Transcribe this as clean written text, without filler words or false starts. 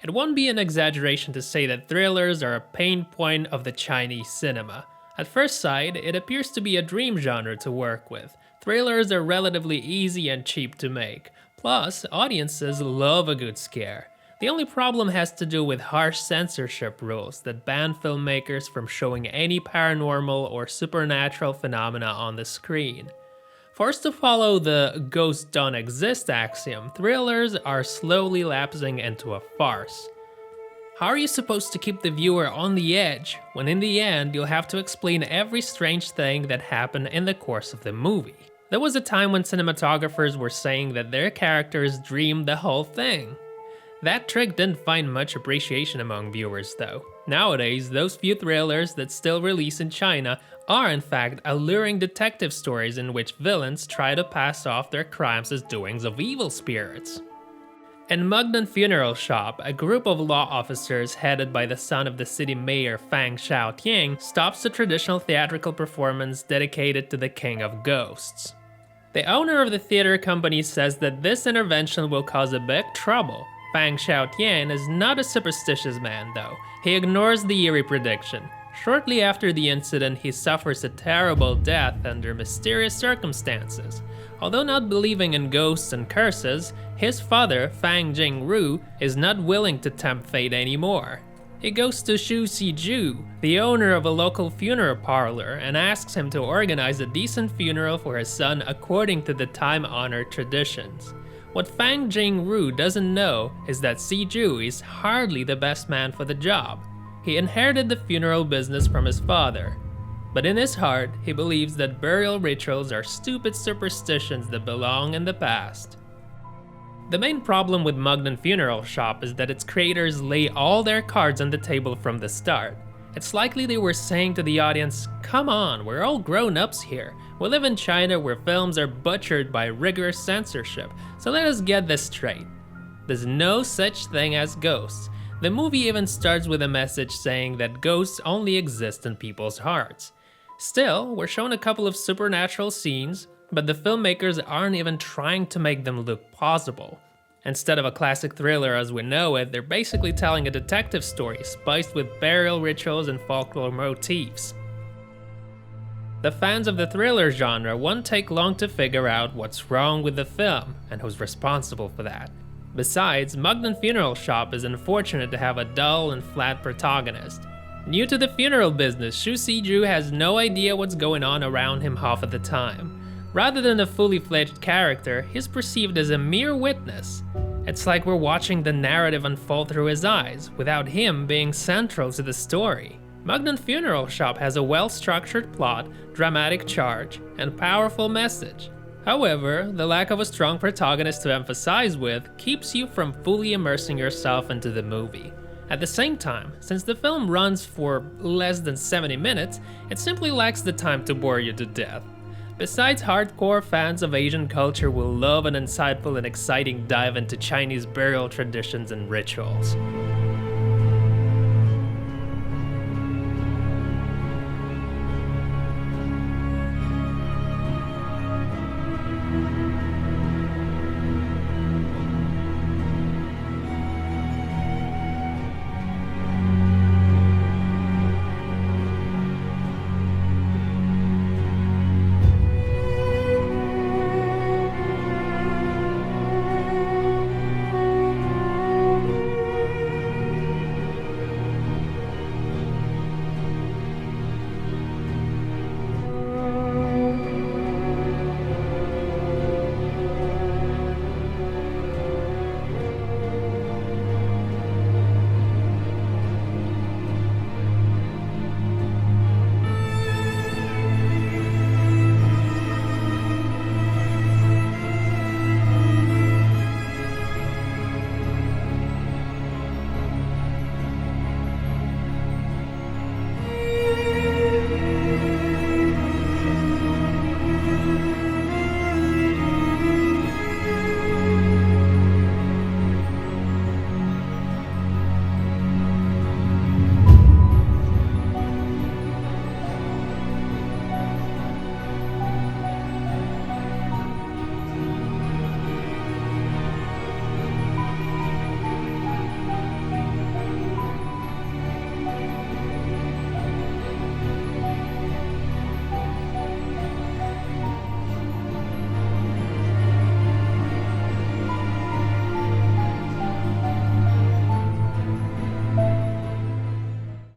It won't be an exaggeration to say that thrillers are a pain point of the Chinese cinema. At first sight, it appears to be a dream genre to work with. Thrillers are relatively easy and cheap to make. Plus, audiences love a good scare. The only problem has to do with harsh censorship rules that ban filmmakers from showing any paranormal or supernatural phenomena on the screen. Forced to follow the ghosts don't exist axiom, thrillers are slowly lapsing into a farce. How are you supposed to keep the viewer on the edge when in the end you'll have to explain every strange thing that happened in the course of the movie? There was a time when cinematographers were saying that their characters dreamed the whole thing. That trick didn't find much appreciation among viewers though. Nowadays, those few thrillers that still release in China are in fact alluring detective stories in which villains try to pass off their crimes as doings of evil spirits. In Mukden Funeral Shop, a group of law officers headed by the son of the city mayor Fang Xiaotian stops the traditional theatrical performance dedicated to the king of ghosts. The owner of the theater company says that this intervention will cause a big trouble. Fang Xiaotian is not a superstitious man though. He ignores the eerie prediction. Shortly after the incident, he suffers a terrible death under mysterious circumstances. Although not believing in ghosts and curses, his father, Fang Jingru, is not willing to tempt fate anymore. He goes to Shu Siju, the owner of a local funeral parlor, and asks him to organize a decent funeral for his son according to the time-honored traditions. What Fang Jingru doesn't know is that Siju is hardly the best man for the job. He inherited the funeral business from his father. But in his heart, he believes that burial rituals are stupid superstitions that belong in the past. The main problem with Mukden Funeral Shop is that its creators lay all their cards on the table from the start. It's likely they were saying to the audience, come on, we're all grown-ups here. We live in China where films are butchered by rigorous censorship, so let us get this straight. There's no such thing as ghosts. The movie even starts with a message saying that ghosts only exist in people's hearts. Still, we're shown a couple of supernatural scenes, but the filmmakers aren't even trying to make them look plausible. Instead of a classic thriller as we know it, they're basically telling a detective story spiced with burial rituals and folklore motifs. The fans of the thriller genre won't take long to figure out what's wrong with the film and who's responsible for that. Besides, Mukden Funeral Shop is unfortunate to have a dull and flat protagonist. New to the funeral business, Shu Siju has no idea what's going on around him half of the time. Rather than a fully fledged character, he's perceived as a mere witness. It's like we're watching the narrative unfold through his eyes, without him being central to the story. Mukden Funeral Shop has a well-structured plot, dramatic charge, and powerful message. However, the lack of a strong protagonist to emphasize with keeps you from fully immersing yourself into the movie. At the same time, since the film runs for less than 70 minutes, it simply lacks the time to bore you to death. Besides, hardcore fans of Asian culture will love an insightful and exciting dive into Chinese burial traditions and rituals.